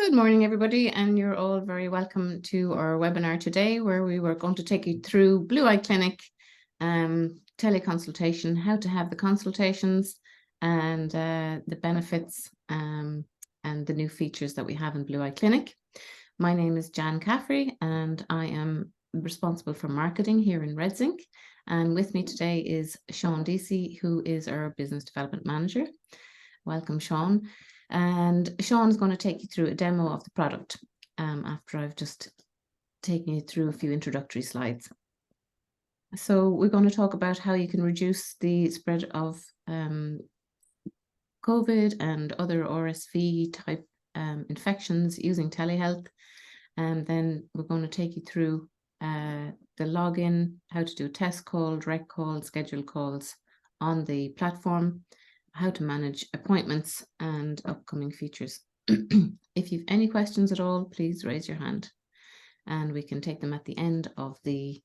Good morning, everybody, and you're all very welcome to our webinar today, where we were going to take you through BlueEye Clinic teleconsultation, how to have the consultations, and the benefits and the new features that we have in BlueEye Clinic. My name is Jan Caffrey, and I am responsible for marketing here in RedZinc. And with me today is Sean Deasy, who is our Business Development Manager. Welcome, Sean. And Sean's going to take you through a demo of the product after I've just taken you through a few introductory slides. So we're going to talk about how you can reduce the spread of COVID and other RSV type infections using telehealth. And then we're going to take you through the login, how to do a test call, direct call, schedule calls on the platform, how to manage appointments, and upcoming features. If you've any questions at all, please raise your hand and we can take them at the end of the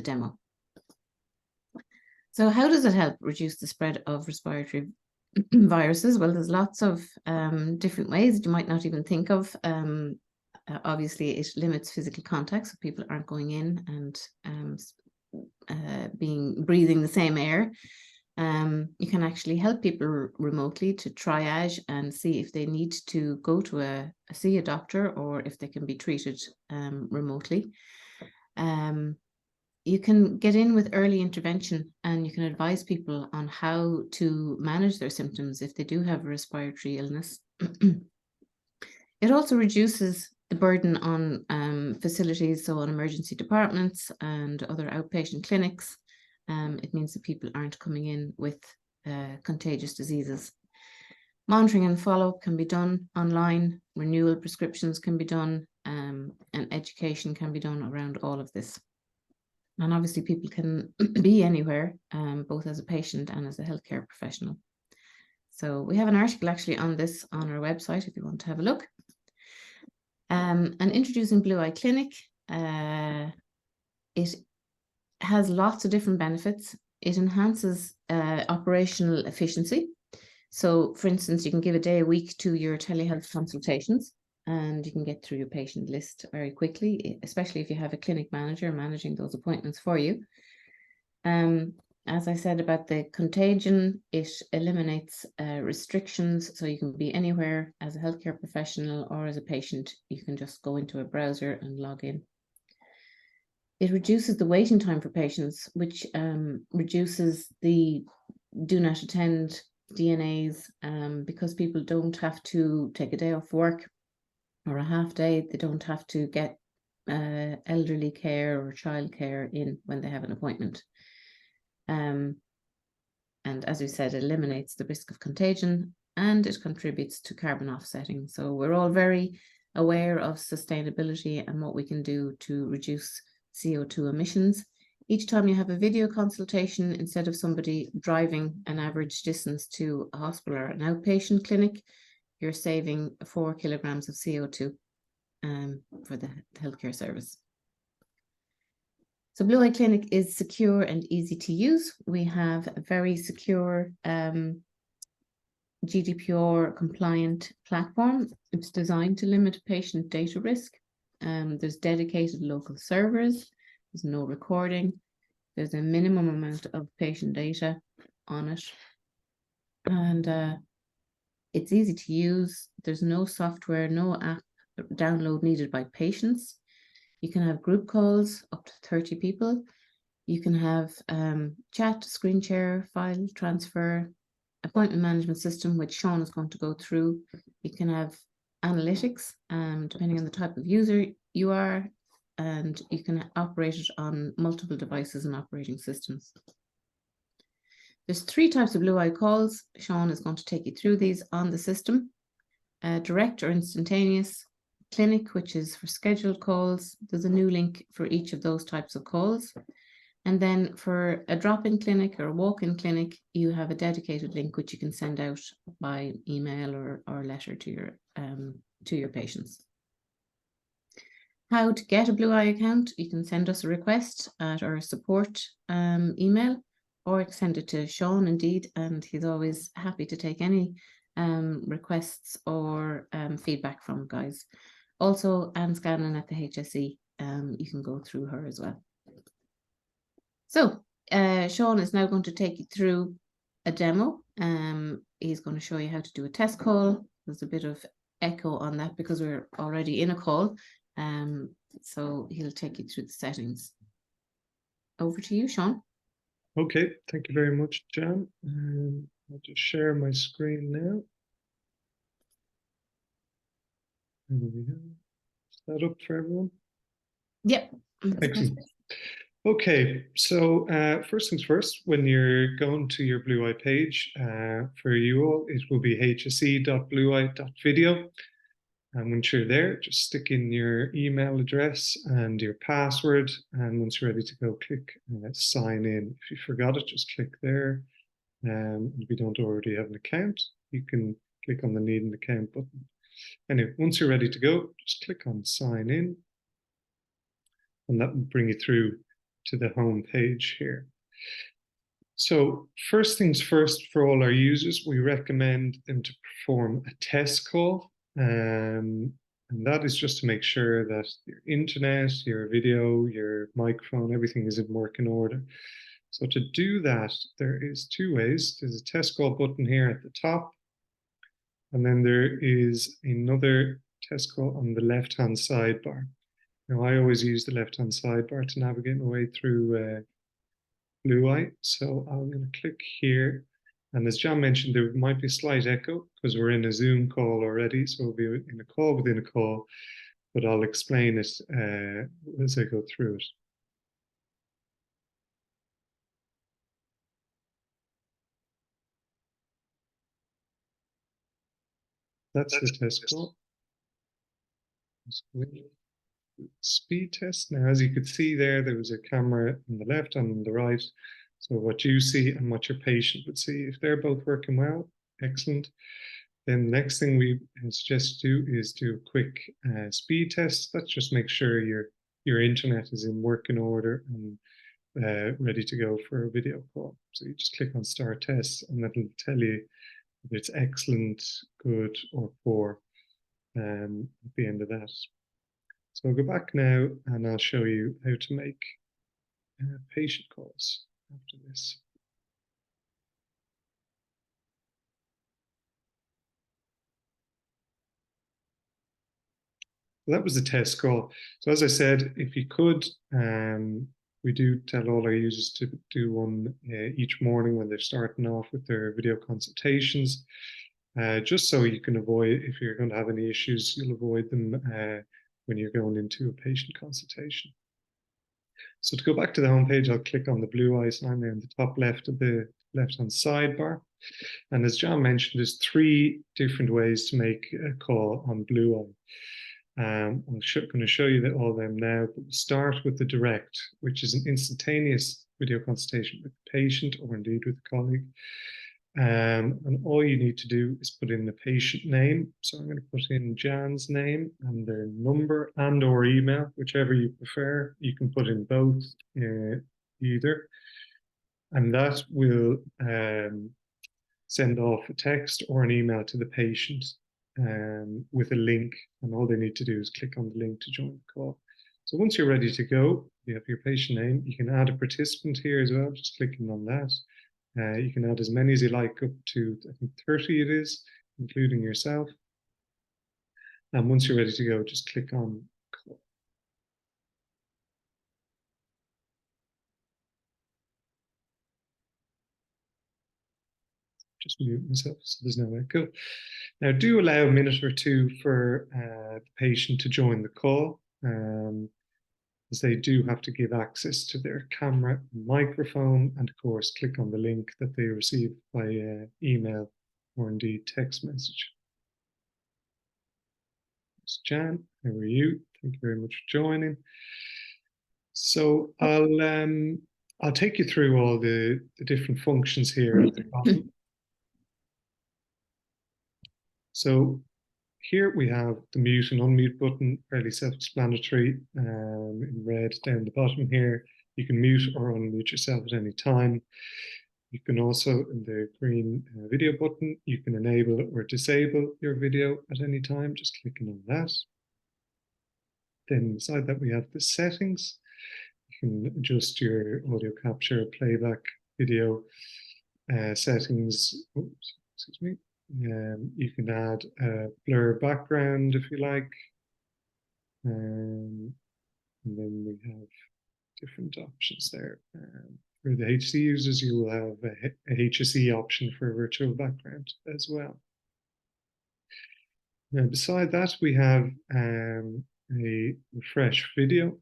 demo. So how does it help reduce the spread of respiratory viruses? Well, there's lots of different ways that you might not even think of. Obviously, it limits physical contact, so people aren't going in and breathing the same air. You can actually help people remotely to triage and see if they need to go to see a doctor or if they can be treated remotely. You can get in with early intervention and you can advise people on how to manage their symptoms if they do have a respiratory illness. It also reduces the burden on facilities, so on emergency departments and other outpatient clinics. It means that people aren't coming in with contagious diseases. Monitoring and follow-up can be done online, renewal prescriptions can be done, and education can be done around all of this. And obviously people can be anywhere, both as a patient and as a healthcare professional. So we have an article actually on this on our website if you want to have a look. And introducing BlueEye Clinic, it has lots of different benefits. It enhances operational efficiency. So for instance, you can give a day a week to your telehealth consultations and you can get through your patient list very quickly, especially if you have a clinic manager managing those appointments for you. As I said about the contagion, it eliminates restrictions, so you can be anywhere as a healthcare professional or as a patient. You can just go into a browser and log in. It reduces the waiting time for patients, which reduces the do not attend DNAs because people don't have to take a day off work or a half day. They don't have to get elderly care or child care in when they have an appointment. And as we said, it eliminates the risk of contagion and it contributes to carbon offsetting. So we're all very aware of sustainability and what we can do to reduce CO2 emissions. Each time you have a video consultation, instead of somebody driving an average distance to a hospital or an outpatient clinic, you're saving 4 kilograms of CO2 for the healthcare service. So BlueEye Clinic is secure and easy to use. We have a very secure GDPR compliant platform. It's designed to limit patient data risk. There's dedicated local servers, there's no recording, there's a minimum amount of patient data on it, and it's easy to use. There's no software, no app download needed by patients. You can have group calls up to 30 people. You can have chat, screen share, file transfer, appointment management system, which Sean is going to go through. You can have analytics, depending on the type of user you are, and you can operate it on multiple devices and operating systems. There's 3 types of BlueEye calls. Sean is going to take you through these on the system. Direct or instantaneous, clinic, which is for scheduled calls. There's a new link for each of those types of calls. And then for a drop-in clinic or a walk-in clinic, you have a dedicated link which you can send out by email or letter to your patients. How to get a BlueEye account? You can send us a request at our support email, or send it to Sean indeed, and he's always happy to take any requests or feedback from, guys. Also, Anne Scanlon at the HSE, you can go through her as well. So Sean is now going to take you through a demo. He's going to show you how to do a test call. There's a bit of echo on that because we're already in a call. So he'll take you through the settings. Over to you, Sean. Okay, thank you very much, Jan. I'll just share my screen now. There we go. Is that up for everyone? Yep. Excellent. Okay, so first things first, when you're going to your BlueEye page, for you all, it will be hse.blueye.video. And once you're there, just stick in your email address and your password. And once you're ready to go, click sign in. If you forgot it, just click there. If you don't already have an account, you can click on the need an account button. Anyway, once you're ready to go, just click on sign in. And that will bring you through to the home page here. So first things first, for all our users, we recommend them to perform a test call. And that is just to make sure that your internet, your video, your microphone, everything is in working order. So to do that, there is two ways. There's a test call button here at the top. And then there is another test call on the left-hand sidebar. Now, I always use the left-hand sidebar to navigate my way through BlueEye. So I'm going to click here. And as John mentioned, there might be a slight echo because we're in a Zoom call already. So we'll be in a call within a call, but I'll explain it as I go through it. That's the test call. Speed test. Now, as you could see there, there was a camera on the left and on the right. So what you see and what your patient would see, if they're both working well, excellent. Then the next thing we suggest do is do a quick speed test. Let's just make sure your internet is in working order and ready to go for a video call. So you just click on start test and that'll tell you if it's excellent, good, or poor at the end of that. So I'll go back now and I'll show you how to make patient calls after this. So that was the test call. So as I said, if you could, we do tell all our users to do one each morning when they're starting off with their video consultations, just so you can avoid, if you're going to have any issues, you'll avoid them when you're going into a patient consultation. So to go back to the home page, I'll click on the BlueEye sign there in the top left of the left-hand sidebar. And as John mentioned, there's 3 different ways to make a call on BlueEye. I'm going to show you all of them now, but we'll start with the direct, which is an instantaneous video consultation with the patient or indeed with a colleague. And all you need to do is put in the patient name. So I'm going to put in Jan's name and their number and or email, whichever you prefer. You can put in both either. And that will send off a text or an email to the patient with a link. And all they need to do is click on the link to join the call. So once you're ready to go, you have your patient name. You can add a participant here as well, just clicking on that. You can add as many as you like, up to, I think, 30 it is, including yourself. And once you're ready to go, just click on call. Just mute myself so there's no echo. Now, do allow a minute or two for the patient to join the call, as they do have to give access to their camera and microphone, and of course, click on the link that they receive by email or indeed text message. It's Jan, how are you? Thank you very much for joining. So I'll take you through all the different functions here at the bottom. So here we have the mute and unmute button, fairly self-explanatory, in red down the bottom here. You can mute or unmute yourself at any time. You can also, in the green video button, you can enable or disable your video at any time, just clicking on that. Then beside that, we have the settings. You can adjust your audio capture, playback, video settings. Oops, excuse me. You can add a blur background if you like. And then we have different options there. For the HSE users, you will have a HSE option for virtual background as well. Now, beside that, we have a refresh video.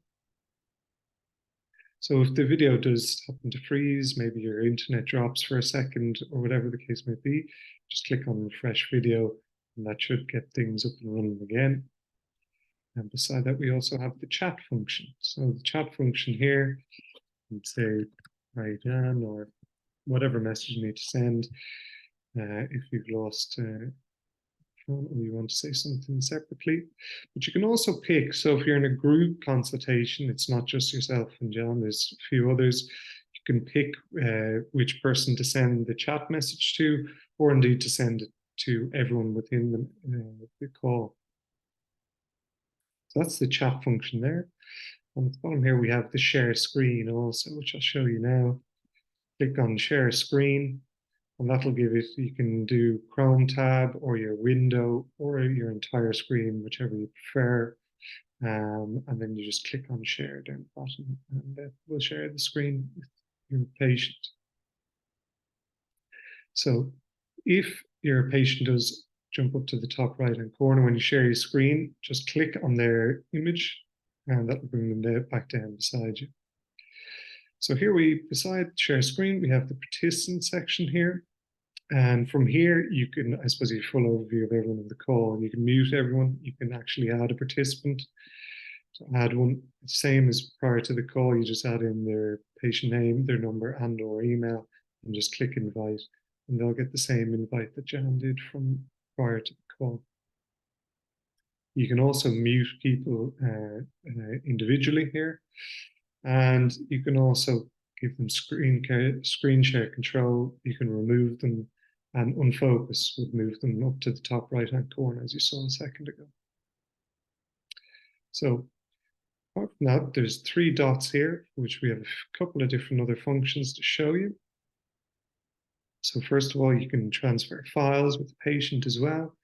So if the video does happen to freeze, maybe your internet drops for a second or whatever the case may be, just click on refresh video and that should get things up and running again. And beside that, we also have the chat function. So the chat function here, you'd say, hi Jan, or whatever message you need to send. If you've lost or you want to say something separately, but you can also pick. So if you're in a group consultation, it's not just yourself and John, there's a few others. You can pick which person to send the chat message to, or indeed to send it to everyone within the call. So that's the chat function there. On the bottom here, we have the share screen also, which I'll show you now. Click on share screen, and that'll give it, you can do Chrome tab or your window or your entire screen, whichever you prefer. And then you just click on share down the bottom, and that will share the screen with your patient. So if your patient does jump up to the top right hand corner when you share your screen, just click on their image and that will bring them back down beside you. So here beside share screen, we have the participant section here. And from here, you can, I suppose, you have a full overview of everyone in the call. You can mute everyone. You can actually add a participant. To add one, same as prior to the call, you just add in their patient name, their number and or email, and just click invite. And they'll get the same invite that Jan did from prior to the call. You can also mute people individually here. And you can also give them screen share control. You can remove them, and unfocus would move them up to the top right hand corner, as you saw a second ago. So apart from that, there's 3 dots here, which we have a couple of different other functions to show you. So first of all, you can transfer files with the patient as well.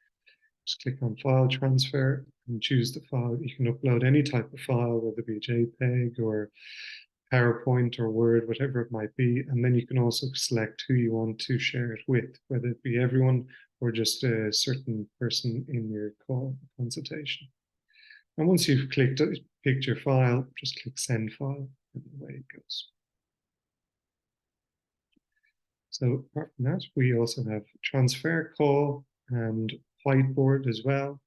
Just click on file transfer and choose the file. You can upload any type of file, whether it be a JPEG or PowerPoint or Word, whatever it might be. And then you can also select who you want to share it with, whether it be everyone or just a certain person in your call consultation. And once you've picked your file, just click send file and away it goes. So apart from that, we also have transfer call and whiteboard as well.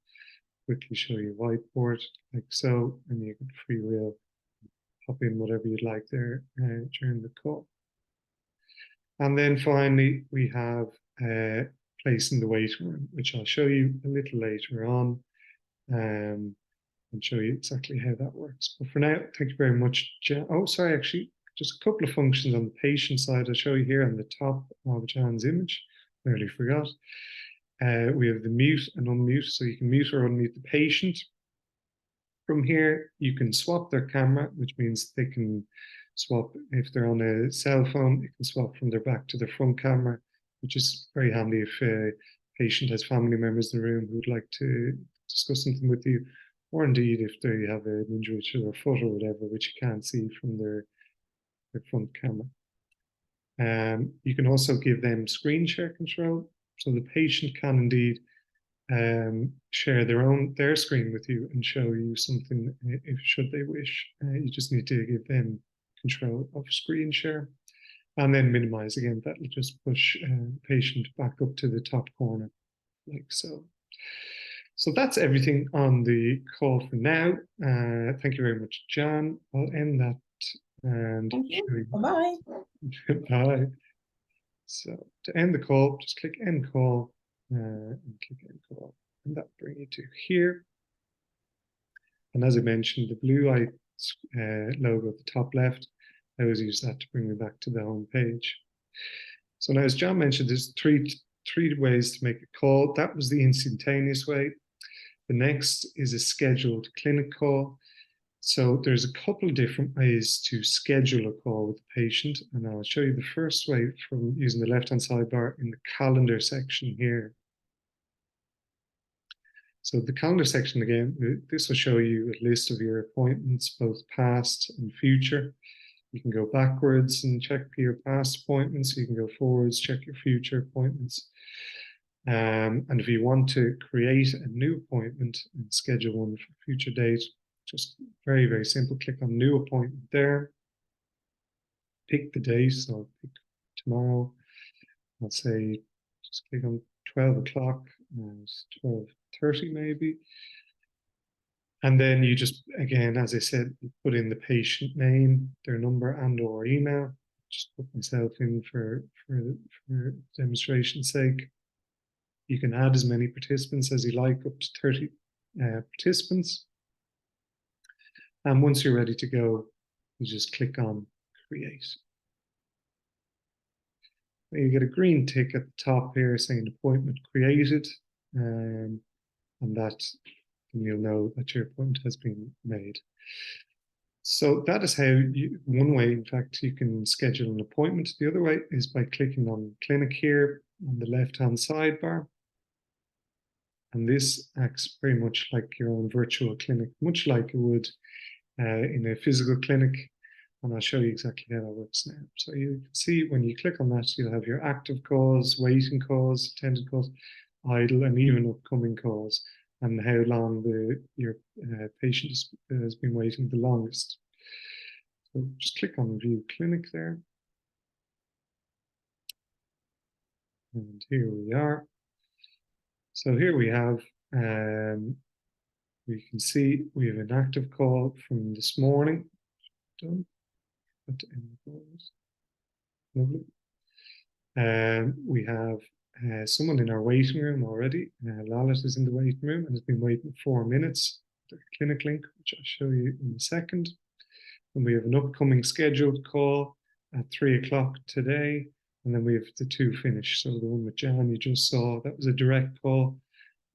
Quickly show you whiteboard like so, and you can freewheel pop in whatever you'd like there during the call. And then finally, we have place in the waiting room, which I'll show you a little later on and show you exactly how that works. But for now, thank you very much, Jan. Oh, sorry, actually, just a couple of functions on the patient side I'll show you here on the top of Jan's image. Nearly forgot. We have the mute and unmute, so you can mute or unmute the patient. From here, you can swap their camera, which means they can swap, if they're on a cell phone, you can swap from their back to their front camera, which is very handy if a patient has family members in the room who would like to discuss something with you, or indeed if they have an injury to their foot or whatever, which you can't see from their front camera. You can also give them screen share control, so the patient can indeed share their screen with you and show you something if should they wish. You just need to give them control of screen share, and then minimize again. That will just push patient back up to the top corner like so. So that's everything on the call for now. Thank you very much, Jan. I'll end that and Thank you. Bye. Bye. So to end the call, just click end call and click end call, and that brings you to here. And as I mentioned, the BlueEye logo at the top left, I always use that to bring me back to the home page. So now, as John mentioned, there's three ways to make a call. That was the instantaneous way. The next is a scheduled clinic call. So there's a couple of different ways to schedule a call with the patient, and I'll show you the first way from using the left-hand sidebar in the calendar section here. So the calendar section, again, this will show you a list of your appointments, both past and future. You can go backwards and check your past appointments. You can go forwards, check your future appointments. And if you want to create a new appointment and schedule one for a future date, just very, very simple. Click on new appointment there. Pick the date. So I'll pick tomorrow. I'll say just click on 12 o'clock, 12:30 maybe. And then you just, again, as I said, put in the patient name, their number and or email. Just put myself in for demonstration's sake. You can add as many participants as you like, up to 30 participants. And once you're ready to go, you just click on create. You get a green tick at the top here saying appointment created, and that you'll know that your appointment has been made. So that is how one way, in fact, you can schedule an appointment. The other way is by clicking on clinic here on the left-hand sidebar. And this acts very much like your own virtual clinic, much like it would in a physical clinic. And I'll show you exactly how that works now. So you can see when you click on that, you'll have your active calls, waiting calls, attended calls, idle, and even upcoming calls, and how long your patient has been waiting the longest. So just click on View Clinic there. And here we are. So here we have, we can see we have an active call from this morning. Done. Lovely. We have someone in our waiting room already. Lalit is in the waiting room and has been waiting 4 minutes. The clinic link, which I'll show you in a second. And we have an upcoming scheduled call at 3 o'clock today. And then we have the two finished. So the one with Jan you just saw, that was a direct call.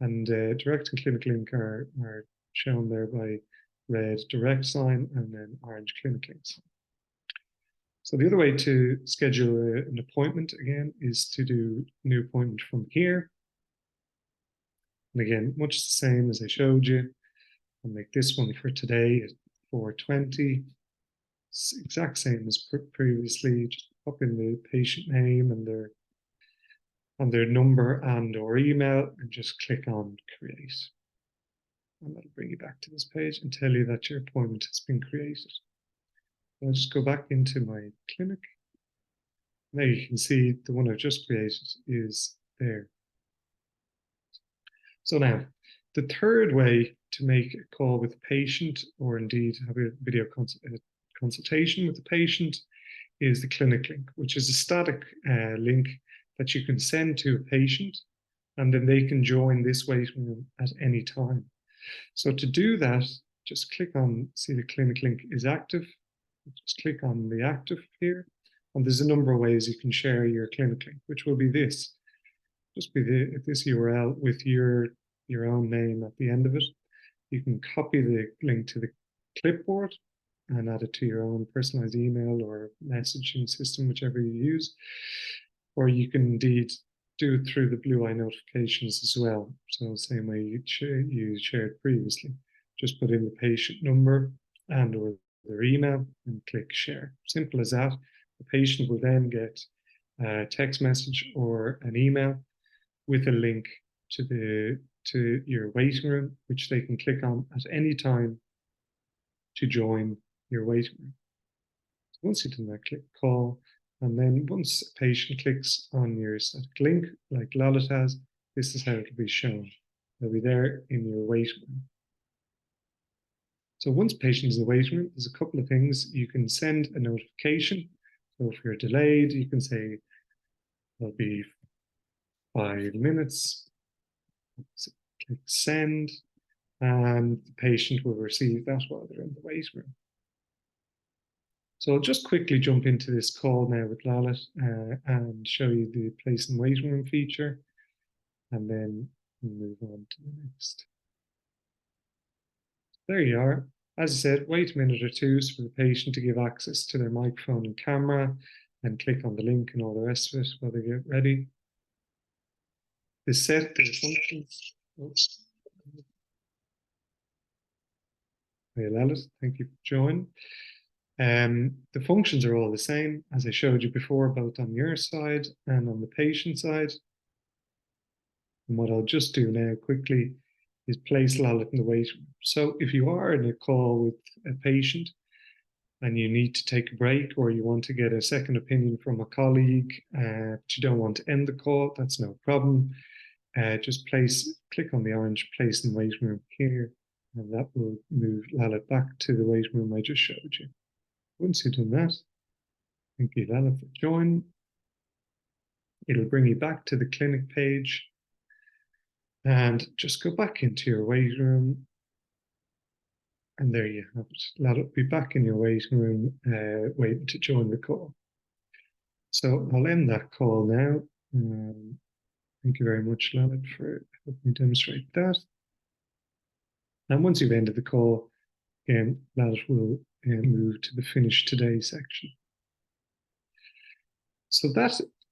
And direct and clinic link are shown there by red direct sign and then orange clinic links. So the other way to schedule an appointment, again, is to do a new appointment from here. And again, much the same as I showed you. I'll make this one for today at 4:20. It's exact same as previously. Just pop in the patient name and their number and or email and just click on create. And that'll bring you back to this page and tell you that your appointment has been created. I'll just go back into my clinic. Now you can see the one I've just created is there. So now, the third way to make a call with a patient, or indeed have a video consultation with the patient, is the clinic link, which is a static link that you can send to a patient, and then they can join this waiting room at any time. So to do that, just click on, see the clinic link is active. Just click on the active here. And there's a number of ways you can share your clinic link, which will be this. Just be this URL with your own name at the end of it. You can copy the link to the clipboard and add it to your own personalized email or messaging system, whichever you use. Or you can indeed do it through the BlueEye notifications as well. So same way you shared previously. Just put in the patient number and or their email and click share. Simple as that. The patient will then get a text message or an email with a link to your waiting room, which they can click on at any time to join your waiting room. So once you've done that, click call. And then once a patient clicks on your static link, like Lalit has, this is how it will be shown. They'll be there in your waiting room. So once patients in the waiting room, there's a couple of things. You can send a notification. So if you're delayed, you can say there'll be 5 minutes. Click send, and the patient will receive that while they're in the waiting room. So I'll just quickly jump into this call now with Lalit and show you the place and waiting room feature, and then we'll move on to the next. There you are. As I said, wait a minute or two for the patient to give access to their microphone and camera, and click on the link and all the rest of it while they get ready. They set their functions. Oops. Hey, Lalit, thank you for joining. The functions are all the same, as I showed you before, both on your side and on the patient side. And what I'll just do now quickly is place Lalit in the waiting room. So if you are in a call with a patient and you need to take a break, or you want to get a second opinion from a colleague, but you don't want to end the call, that's no problem. Just click on the orange place in waiting room here, and that will move Lalit back to the waiting room I just showed you. Once you've done that, thank you, Lalit, for joining. It'll bring you back to the clinic page, and just go back into your waiting room. And there you have it. Lalit will be back in your waiting room, waiting to join the call. So I'll end that call now. Thank you very much, Lalit, for helping me demonstrate that. And once you've ended the call, again, Lalit will move to the finish today section. So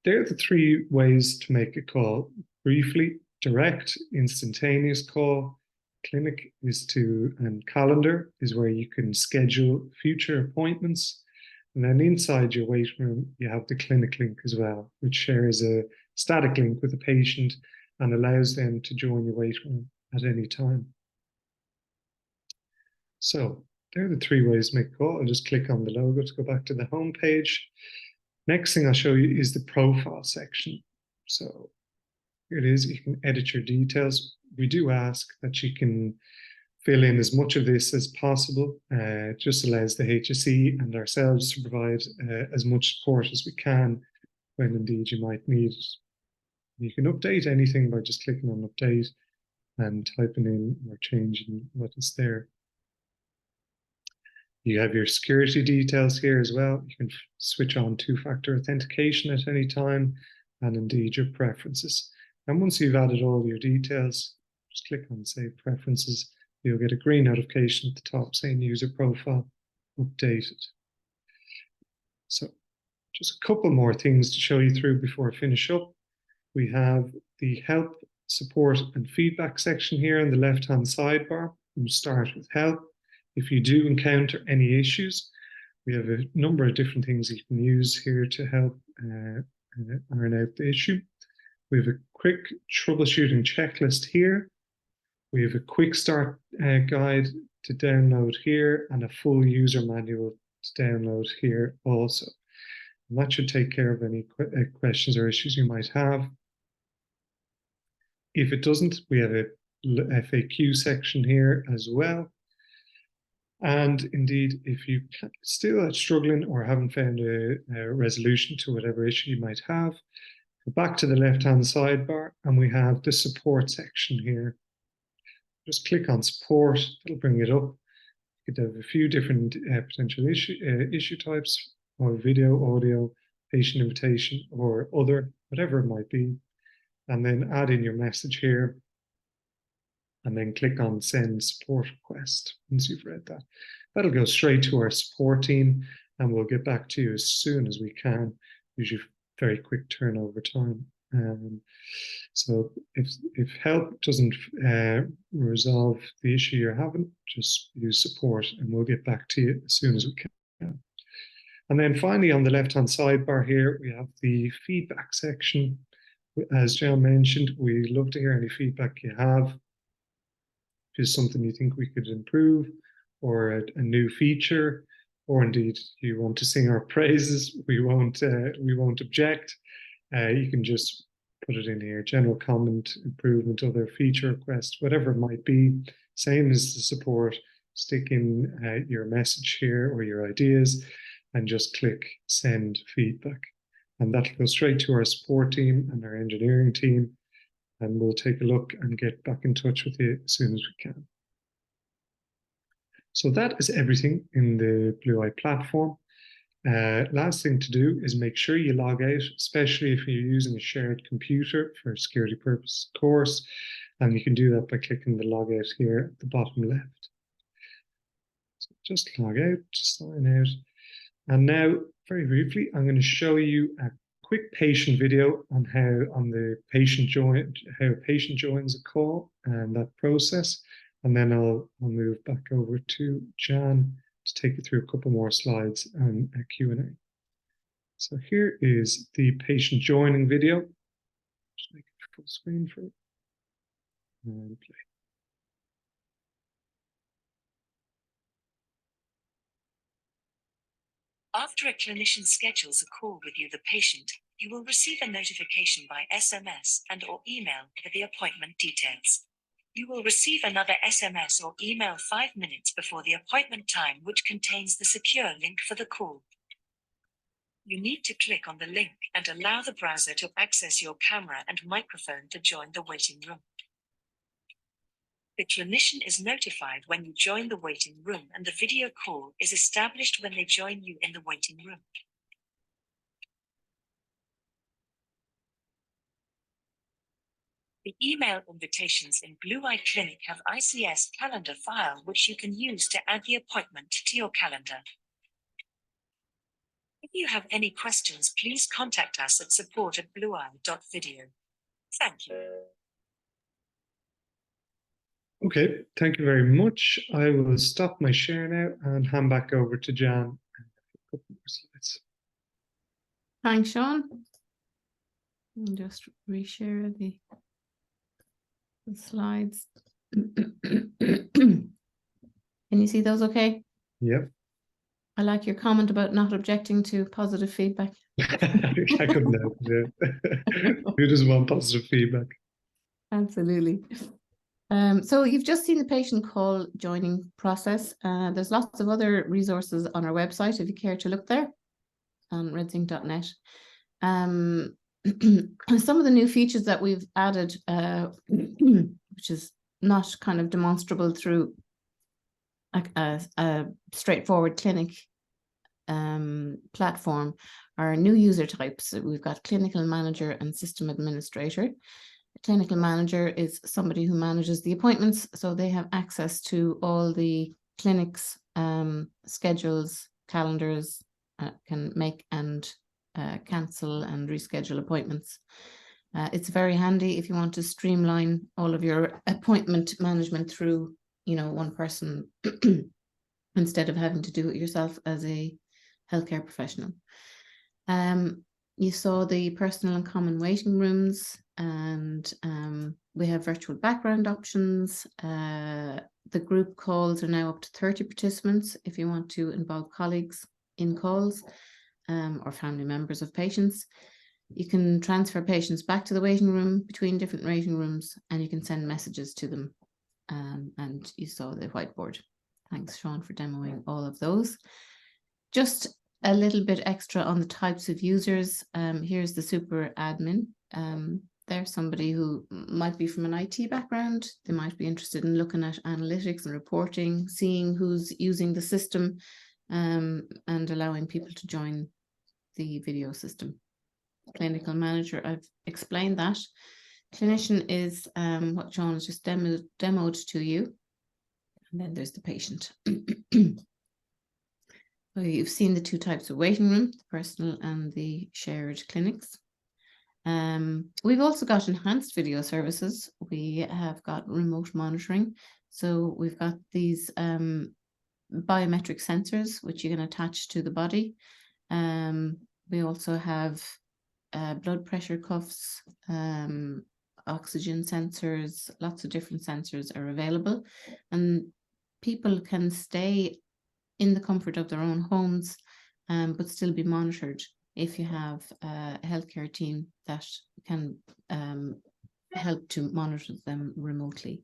they're the three ways to make a call. Briefly, direct, instantaneous call. Clinic and calendar is where you can schedule future appointments. And then inside your waiting room, you have the clinic link as well, which shares a static link with the patient and allows them to join your waiting room at any time. So there are the three ways to make a call. I'll just click on the logo to go back to the home page. Next thing I'll show you is the profile section. So here it is. You can edit your details. We do ask that you can fill in as much of this as possible. It just allows the HSE and ourselves to provide as much support as we can when indeed you might need it. You can update anything by just clicking on update and typing in or changing what is there. You have your security details here as well. You can switch on two-factor authentication at any time, and indeed your preferences. And once you've added all your details, just click on Save Preferences. You'll get a green notification at the top saying User Profile Updated. So just a couple more things to show you through before I finish up. We have the Help, Support and Feedback section here on the left-hand sidebar. We'll start with Help. If you do encounter any issues, we have a number of different things you can use here to help iron out the issue. We have a quick troubleshooting checklist here. We have a quick start guide to download here, and a full user manual to download here also. And that should take care of any questions or issues you might have. If it doesn't, we have a FAQ section here as well. And indeed, if you still are struggling or haven't found a resolution to whatever issue you might have, go back to the left-hand sidebar, and we have the support section here. Just click on support, it'll bring it up. You could have a few different potential issue types, or video, audio, patient invitation, or other, whatever it might be. And then add in your message here, and then click on Send Support Request once you've read that. That'll go straight to our support team, and we'll get back to you as soon as we can, usually very quick turnover time. So if help doesn't resolve the issue you're having, just use support and we'll get back to you as soon as we can. And then finally, on the left-hand sidebar here, we have the feedback section. As John mentioned, we love to hear any feedback you have. If there's something you think we could improve, or a new feature, or indeed you want to sing our praises, we won't object. You can just put it in here, general comment, improvement, other feature request, whatever it might be. Same as the support, stick in your message here or your ideas, and just click send feedback. And that'll go straight to our support team and our engineering team, and we'll take a look and get back in touch with you as soon as we can. So that is everything in the BlueEye platform. Last thing to do is make sure you log out, especially if you're using a shared computer for security purposes, of course. And you can do that by clicking the log out here at the bottom left. So just log out, sign out. And now, very briefly, I'm going to show you a quick patient video on how a patient joins a call and that process. And then I'll move back over to Jan to take you through a couple more slides and a Q&A. So here is the patient joining video. Just make it full screen for it. And play. After a clinician schedules a call with you, the patient, you will receive a notification by SMS and/or email with the appointment details. You will receive another SMS or email 5 minutes before the appointment time, which contains the secure link for the call. You need to click on the link and allow the browser to access your camera and microphone to join the waiting room. The clinician is notified when you join the waiting room, and the video call is established when they join you in the waiting room. The email invitations in BlueEye Clinic have ICS calendar file, which you can use to add the appointment to your calendar. If you have any questions, please contact us at support@blueye.video. Thank you. Okay, thank you very much. I will stop my share now and hand back over to Jan. A couple more slides. Thanks, Sean. And just reshare the slides. Can you see those okay? Yep. I like your comment about not objecting to positive feedback. I couldn't help it. Yeah. Who doesn't want positive feedback? Absolutely. So you've just seen the patient call joining process. There's lots of other resources on our website if you care to look there on redzinc.net. Some of the new features that we've added, which is not kind of demonstrable through a straightforward clinic platform, are new user types. We've got clinical manager and system administrator. A clinical manager is somebody who manages the appointments, so they have access to all the clinics, schedules, calendars, can make and cancel and reschedule appointments. It's very handy if you want to streamline all of your appointment management through, one person instead of having to do it yourself as a healthcare professional. You saw the personal and common waiting rooms, and we have virtual background options. The group calls are now up to 30 participants if you want to involve colleagues in calls or family members of patients. You can transfer patients back to the waiting room between different waiting rooms, and you can send messages to them. And you saw the whiteboard. Thanks, Sean, for demoing all of those. Just a little bit extra on the types of users. Here's the super admin. There's somebody who might be from an IT background. They might be interested in looking at analytics and reporting, seeing who's using the system, and allowing people to join the video system. Clinical manager, I've explained that. Clinician is what Sean has just demoed to you. And then there's the patient. So you've seen the two types of waiting room, the personal and the shared clinics. We've also got enhanced video services. We have got remote monitoring. So we've got these biometric sensors, which you can attach to the body. We also have blood pressure cuffs, oxygen sensors, lots of different sensors are available. And people can stay in the comfort of their own homes, but still be monitored if you have a healthcare team that can help to monitor them remotely.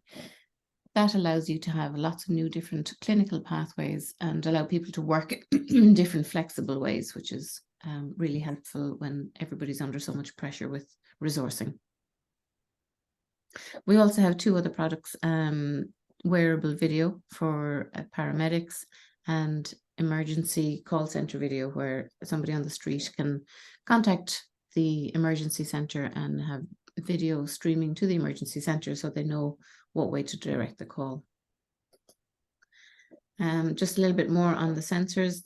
That allows you to have lots of new different clinical pathways and allow people to work in different flexible ways, which is really helpful when everybody's under so much pressure with resourcing. We also have two other products, wearable video for paramedics and emergency call center video, where somebody on the street can contact the emergency center and have video streaming to the emergency center so they know what way to direct the call. Just a little bit more on the sensors.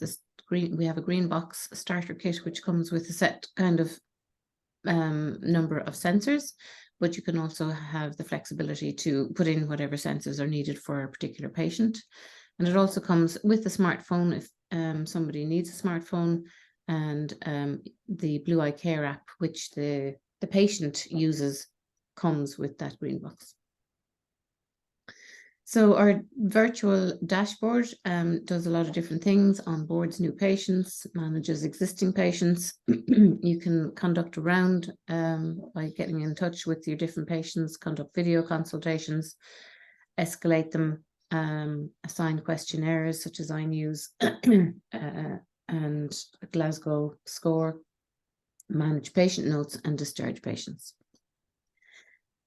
We have a green box starter kit which comes with a set kind of number of sensors, but you can also have the flexibility to put in whatever sensors are needed for a particular patient. And it also comes with a smartphone if somebody needs a smartphone, and the BlueEye Care app, which the patient uses, comes with that green box. So our virtual dashboard does a lot of different things: onboards new patients, manages existing patients. You can conduct a round by getting in touch with your different patients, conduct video consultations, escalate them, assign questionnaires such as iNews and Glasgow score, manage patient notes and discharge patients.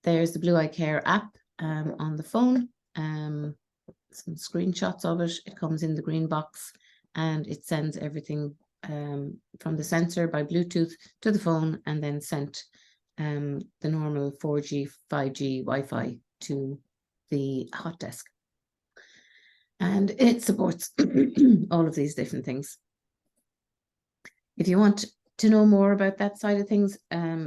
There's the BlueEye Care app on the phone. Some screenshots of it. It comes in the green box and it sends everything from the sensor by Bluetooth to the phone, and then sent the normal 4G, 5G Wi-Fi to the hot desk. And it supports all of these different things. If you want to know more about that side of things,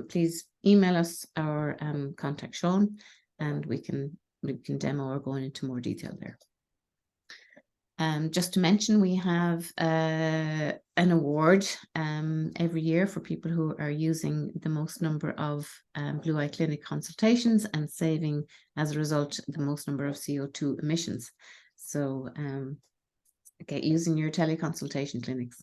please email us or contact Sean, and we can demo or go into more detail there. Just to mention, we have an award every year for people who are using the most number of BlueEye clinic consultations and saving, as a result, the most number of CO2 emissions. So get using your teleconsultation clinics.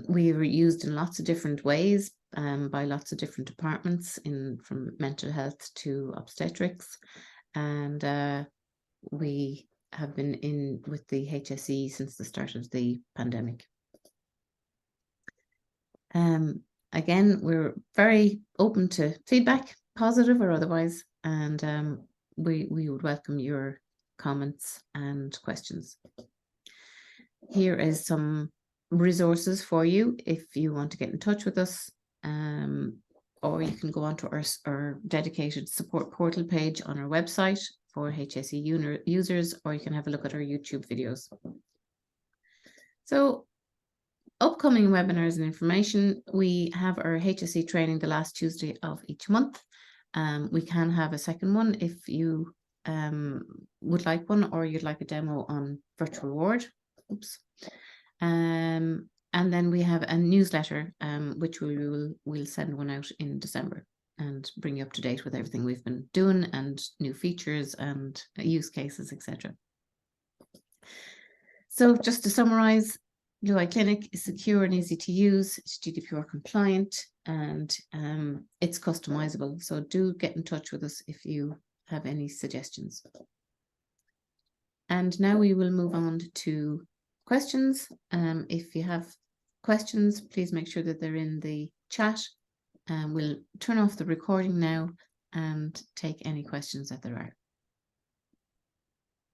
We were used in lots of different ways by lots of different departments, from mental health to obstetrics, and we have been in with the HSE since the start of the pandemic. Again, we're very open to feedback, positive or otherwise, and we would welcome your comments and questions. Here is some resources for you if you want to get in touch with us, or you can go onto our dedicated support portal page on our website for HSE users, or you can have a look at our YouTube videos. So, upcoming webinars and information: we have our HSE training the last Tuesday of each month. We can have a second one if you would like one, or you'd like a demo on virtual ward. And then we have a newsletter, which we'll send one out in December and bring you up to date with everything we've been doing and new features and use cases, etc. So just to summarize, BlueEye Clinic is secure and easy to use, it's GDPR compliant, and it's customizable. So do get in touch with us if you have any suggestions. And now we will move on to questions. If you have questions, please make sure that they're in the chat. We'll turn off the recording now and take any questions that there are.